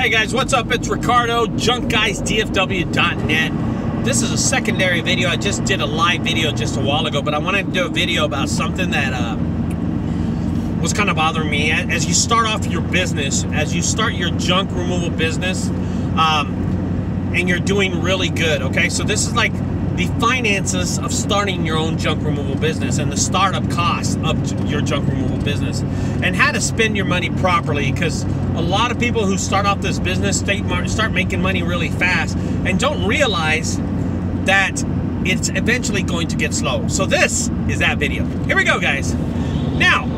Hey guys, what's up? It's Ricardo, junkguysdfw.net. This is a secondary video. I just did a live video just a while ago, but I wanted to do a video about something that was kind of bothering me. As you start off your business, as you start your junk removal business, and you're doing really good, okay? So this is like the finances of starting your own junk removal business and the startup costs of your junk removal business and how to spend your money properly, because a lot of people who start off this business start making money really fast and don't realize that it's eventually going to get slow. So this is that video. Here we go, guys. Now,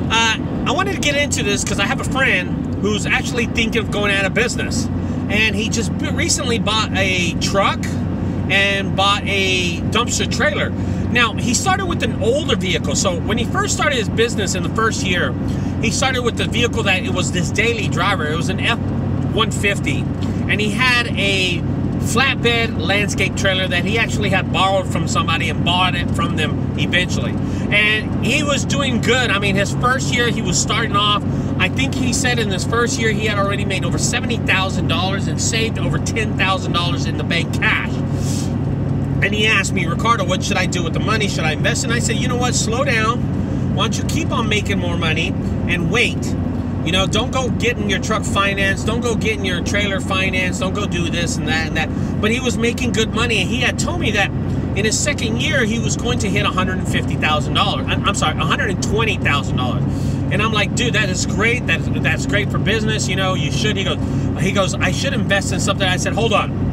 I wanted to get into this because I have a friend who's actually thinking of going out of business, and he just recently bought a truck and bought a dumpster trailer. Now, he started with an older vehicle. So when he first started his business in the first year, he started with the vehicle that it was this daily driver. It was an F-150, and he had a flatbed landscape trailer that he actually had borrowed from somebody and bought it from them eventually. And he was doing good. I mean, his first year, he was starting off, I think he said in his first year, he had already made over $70,000 and saved over $10,000 in the bank cash. And he asked me, Ricardo, what should I do with the money? Should I invest? And I said, you know what, slow down. Why don't you keep on making more money and wait? You know, don't go getting your truck financed. Don't go getting your trailer financed. Don't go do this and that and that. But he was making good money. And he had told me that in his second year, he was going to hit $150,000. I'm sorry, $120,000. And I'm like, dude, that is great. That's great for business. You know, you should. He goes, I should invest in something. I said, hold on.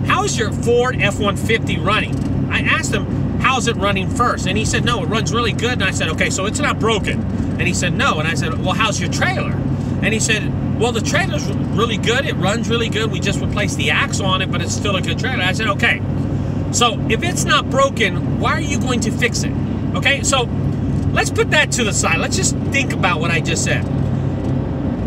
How's your Ford F-150 running? I asked him, how's it running first? And he said, no, it runs really good. And I said, okay, so it's not broken. And he said, no. And I said, well, how's your trailer? And he said, well, the trailer's really good. It runs really good. We just replaced the axle on it, but it's still a good trailer. I said, okay. So if it's not broken, why are you going to fix it? Okay, so let's put that to the side. Let's just think about what I just said.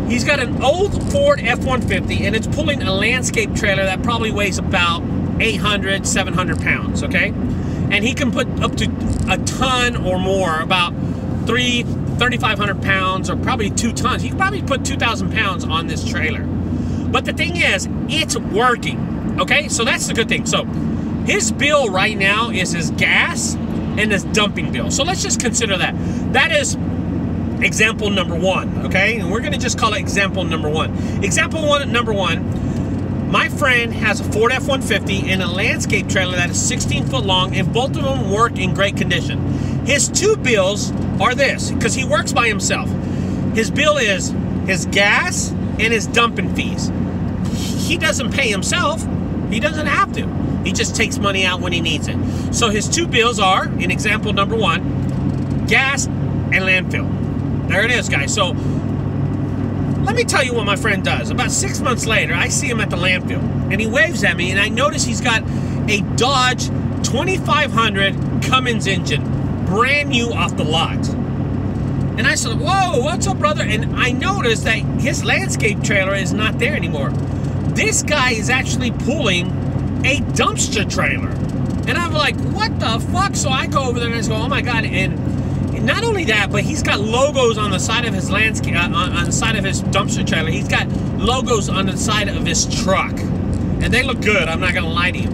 He's got an old Ford F-150, and it's pulling a landscape trailer that probably weighs about 800, 700 pounds, okay? And he can put up to a ton or more, about 3,500 pounds, or probably 2 tons. He can probably put 2,000 pounds on this trailer. But the thing is, it's working, okay? So that's the good thing. So his bill right now is his gas and his dumping bill. So let's just consider that. That is example number 1, okay? And we're gonna just call it example number 1. Example number 1, my friend has a Ford F-150 and a landscape trailer that is 16 foot long, and both of them work in great condition. His 2 bills are this, because he works by himself. His bill is his gas and his dumping fees. He doesn't pay himself. He doesn't have to. He just takes money out when he needs it. So his 2 bills are, in example number 1, gas and landfill. There it is, guys. So let me tell you what my friend does. About 6 months later, I see him at the landfill, and he waves at me, and I notice he's got a Dodge 2500 Cummins engine, brand new off the lot. And I said, whoa, what's up, brother? And I noticed that his landscape trailer is not there anymore. This guy is actually pulling a dumpster trailer. And I'm like, what the fuck? So I go over there and I go, oh my God. And not only that, but he's got logos on the side of his landscape, on the side of his dumpster trailer. He's got logos on the side of his truck, and they look good. I'm not gonna lie to you.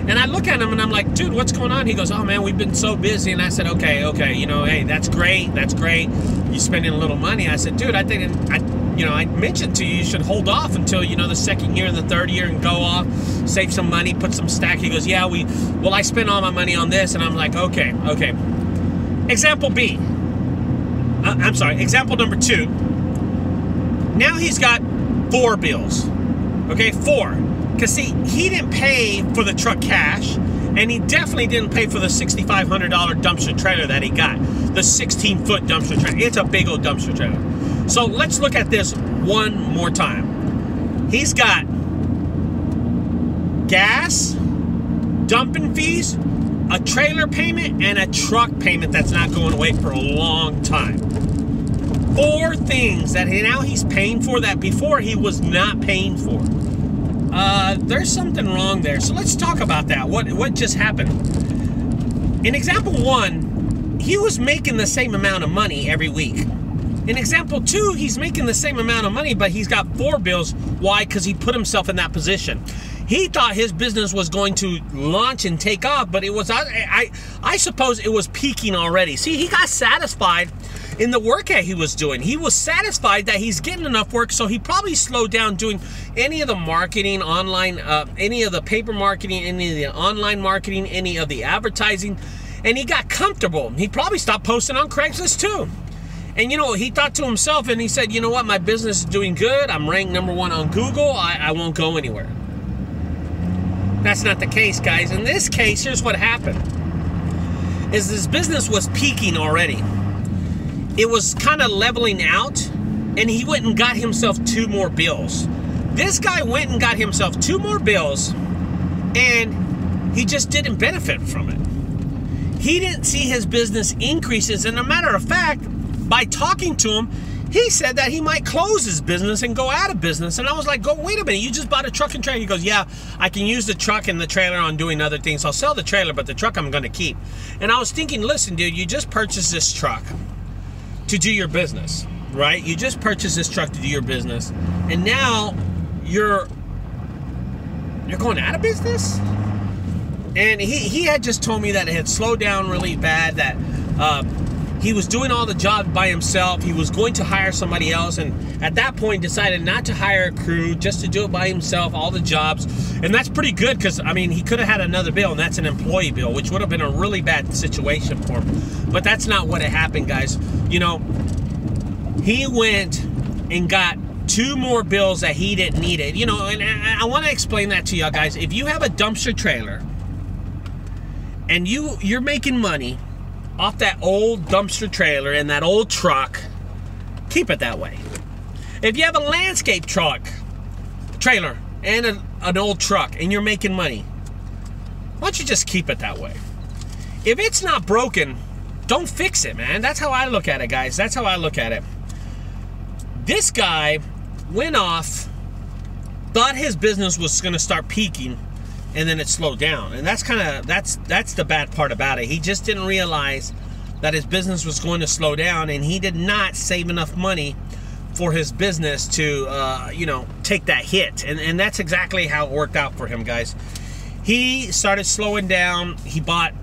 And I look at him and I'm like, dude, what's going on? He goes, oh man, we've been so busy. And I said, okay, you know, hey, that's great. You're spending a little money. I said, dude, I think I mentioned to you, you should hold off until, you know, the second year and the third year and go off, save some money, put some stack. He goes, yeah, well, I spent all my money on this. And I'm like, okay. Example B. I'm sorry, example number 2. Now he's got 4 bills. Okay, 4. Because see, he didn't pay for the truck cash, and he definitely didn't pay for the $6,500 dumpster trailer that he got. The 16-foot dumpster trailer. It's a big old dumpster trailer. So let's look at this one more time. He's got gas, dumping fees, a trailer payment, and a truck payment that's not going away for a long time. 4 things that now he's paying for that before he was not paying for. There's something wrong there. So let's talk about that. What just happened? In example 1, he was making the same amount of money every week. In example 2, he's making the same amount of money, but he's got 4 bills. Why? Because he put himself in that position. He thought his business was going to launch and take off, but it was, I suppose it was peaking already. See, he got satisfied in the work that he was doing. He was satisfied that he's getting enough work, so he probably slowed down doing any of the marketing online, any of the paper marketing, any of the online marketing, any of the advertising, and he got comfortable. He probably stopped posting on Craigslist too. And, you know, he thought to himself, and he said, you know what, my business is doing good. I'm ranked #1 on Google. I won't go anywhere. That's not the case, guys. In this case, here's what happened. Is his business was peaking already. It was kind of leveling out, and he went and got himself 2 more bills. This guy went and got himself 2 more bills, and he just didn't benefit from it. He didn't see his business increases, and a matter of fact, by talking to him, he said that he might close his business and go out of business. And I was like, wait a minute, you just bought a truck and trailer. He goes, yeah, I can use the truck and the trailer on doing other things. I'll sell the trailer, but the truck I'm going to keep. And I was thinking, listen, dude, you just purchased this truck to do your business, right? You just purchased this truck to do your business, and now you're going out of business? And he had just told me that it had slowed down really bad, that he was doing all the jobs by himself. He was going to hire somebody else, and at that point decided not to hire a crew, just to do it by himself, all the jobs. And that's pretty good, because, I mean, he could have had another bill, and that's an employee bill, which would have been a really bad situation for him. But that's not what had happened, guys. You know, he went and got 2 more bills that he didn't need it. You know, and I want to explain that to y'all, guys. If you have a dumpster trailer and you're making money off that old dumpster trailer and that old truck, keep it that way. If you have a landscape trailer and an old truck and you're making money, why don't you just keep it that way? If it's not broken, don't fix it, man. That's how I look at it, guys. That's how I look at it. This guy went off, thought his business was going to start peaking, and then it slowed down. And that's the bad part about it. He just didn't realize that his business was going to slow down, and he did not save enough money for his business to, you know, take that hit. And that's exactly how it worked out for him, guys. He started slowing down. He bought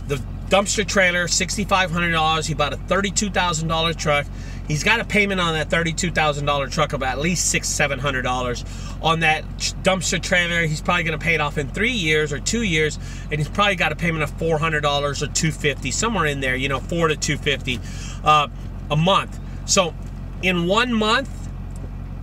the dumpster trailer, $6,500. He bought a $32,000 truck. He's got a payment on that $32,000 truck of at least $600-700. On that dumpster trailer, he's probably going to pay it off in 3 years or 2 years, and he's probably got a payment of $400 or $250, somewhere in there, you know, $400 to $250 a month. So in 1 month,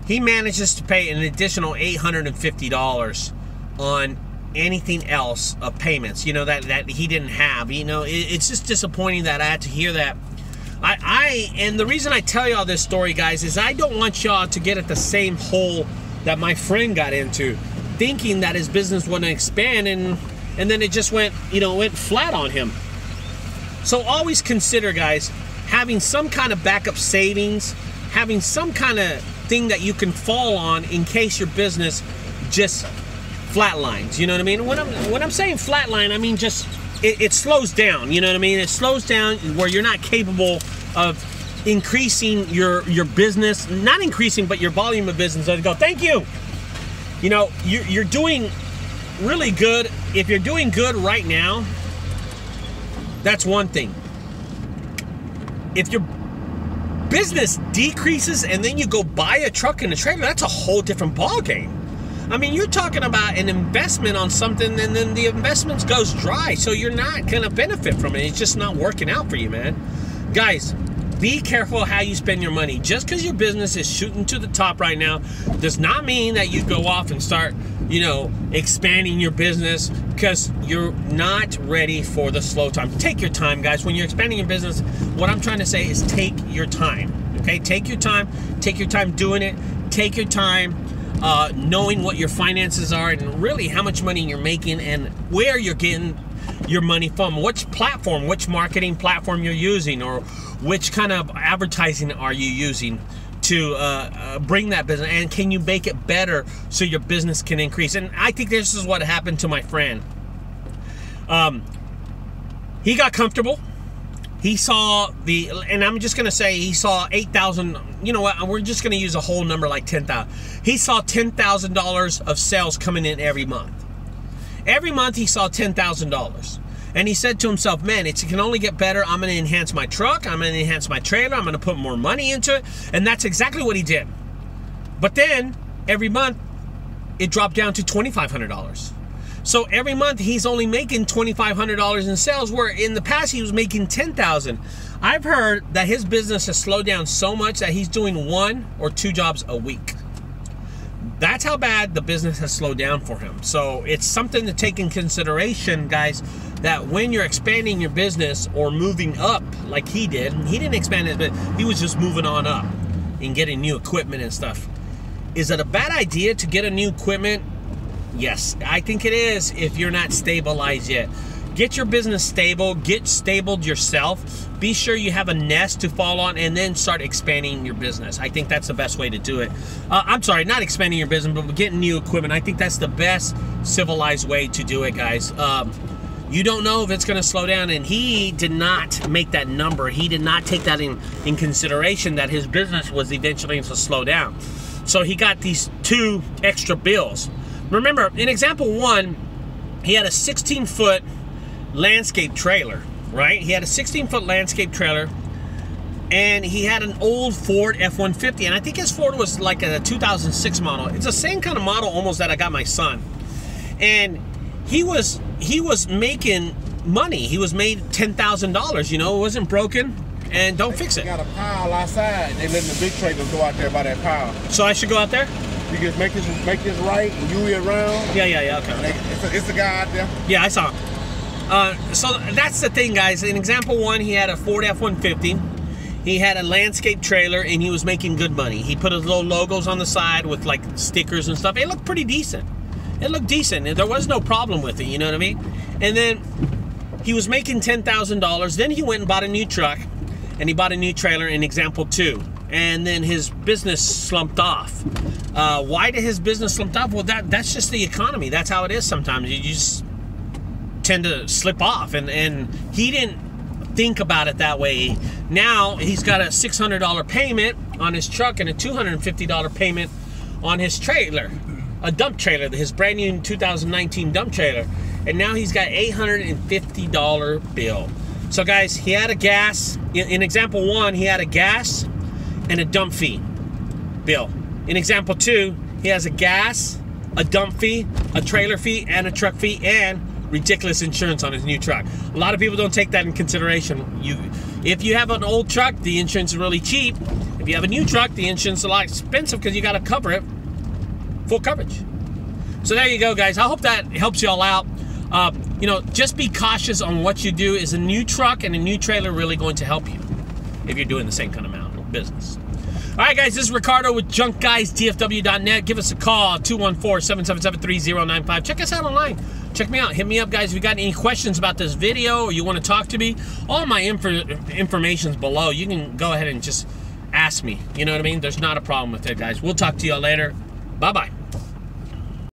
he manages to pay an additional $850 on anything else of payments, you know, that he didn't have. You know, it's just disappointing that I had to hear that. And the reason I tell y'all this story, guys, is I don't want y'all to get at the same hole that my friend got into, thinking that his business wouldn't expand, and then it just went, you know, went flat on him. So always consider, guys, having some kind of backup savings, having some kind of thing that you can fall on in case your business just flatlines. You know what I mean? When I'm saying flatline, I mean just it slows down. You know what I mean? It slows down where you're not capable of increasing your business, not increasing, but your volume of business. I'd go, thank you. You know, you're doing really good. If you're doing good right now, that's one thing. If your business decreases and then you go buy a truck and a trailer, that's a whole different ballgame. I mean, you're talking about an investment on something, and then the investment goes dry, so you're not gonna benefit from it. It's just not working out for you, man. Guys, be careful how you spend your money. Just because your business is shooting to the top right now does not mean that you go off and start, you know, expanding your business, because you're not ready for the slow time. Take your time, guys. When you're expanding your business, what I'm trying to say is take your time, okay? Take your time. Take your time doing it. Take your time knowing what your finances are and really how much money you're making and where you're getting your money from, which platform, which marketing platform you're using, or which kind of advertising are you using to bring that business, and can you make it better so your business can increase. And I think this is what happened to my friend. He got comfortable he saw the, and I'm just gonna say he saw 8,000. You know what? We're just gonna use a whole number like 10,000. He saw $10,000 of sales coming in every month. Every month he saw $10,000, and he said to himself, "Man, it can only get better. I'm gonna enhance my truck. I'm gonna enhance my trailer. I'm gonna put more money into it." And that's exactly what he did. But then every month it dropped down to $2,500. So every month he's only making $2,500 in sales, where in the past he was making $10,000. I've heard that his business has slowed down so much that he's doing 1 or 2 jobs a week. That's how bad the business has slowed down for him. So it's something to take in consideration, guys, that when you're expanding your business or moving up like he did, he didn't expand his business, he was just moving on up and getting new equipment and stuff. Is it a bad idea to get a new equipment? Yes, I think it is if you're not stabilized yet. Get your business stable, get stabled yourself, be sure you have a nest to fall on, and then start expanding your business. I think that's the best way to do it. I'm sorry, not expanding your business, but getting new equipment. I think that's the best civilized way to do it, guys. You don't know if it's going to slow down, and he did not make that number. He did not take that in consideration, that his business was eventually going to slow down. So he got these 2 extra bills. Remember, in example 1, he had a 16-foot landscape trailer, right? He had a 16-foot landscape trailer, and he had an old Ford F-150, and I think his Ford was like a 2006 model. It's the same kind of model almost that I got my son. And he was making money. He was made $10,000, you know, it wasn't broken. And don't fix it. They got a pile outside. They letting the big trailers go out there by that pile. So I should go out there? You just make this right and U it around. Yeah, okay. It's a guy out there. Yeah, I saw him. So that's the thing, guys. In example 1, he had a Ford F-150. He had a landscape trailer, and he was making good money. He put his little logos on the side with like stickers and stuff. It looked pretty decent. It looked decent. There was no problem with it, you know what I mean? And then he was making $10,000. Then he went and bought a new truck, and he bought a new trailer in example 2. And then his business slumped off. Why did his business slump off? Well, that's just the economy. That's how it is sometimes. You just tend to slip off. And he didn't think about it that way. Now he's got a $600 payment on his truck and a $250 payment on his trailer. A dump trailer, his brand new 2019 dump trailer. And now he's got $850 bill. So guys, he had a gas, in example 1, he had a gas and a dump fee bill. In example 2, he has a gas, a dump fee, a trailer fee, and a truck fee, and ridiculous insurance on his new truck. A lot of people don't take that in consideration. If you have an old truck, the insurance is really cheap. If you have a new truck, the insurance is a lot expensive because you got to cover it, full coverage. So there you go, guys. I hope that helps you all out. You know, just be cautious on what you do. Is a new truck and a new trailer really going to help you if you're doing the same kind of amount of business? All right, guys, this is Ricardo with junkguysdfw.net. Give us a call, 214-777-3095. Check us out online. Check me out. Hit me up, guys. If you got any questions about this video or you want to talk to me, all my information's below. You can go ahead and just ask me. You know what I mean? There's not a problem with it, guys. We'll talk to you all later. Bye-bye.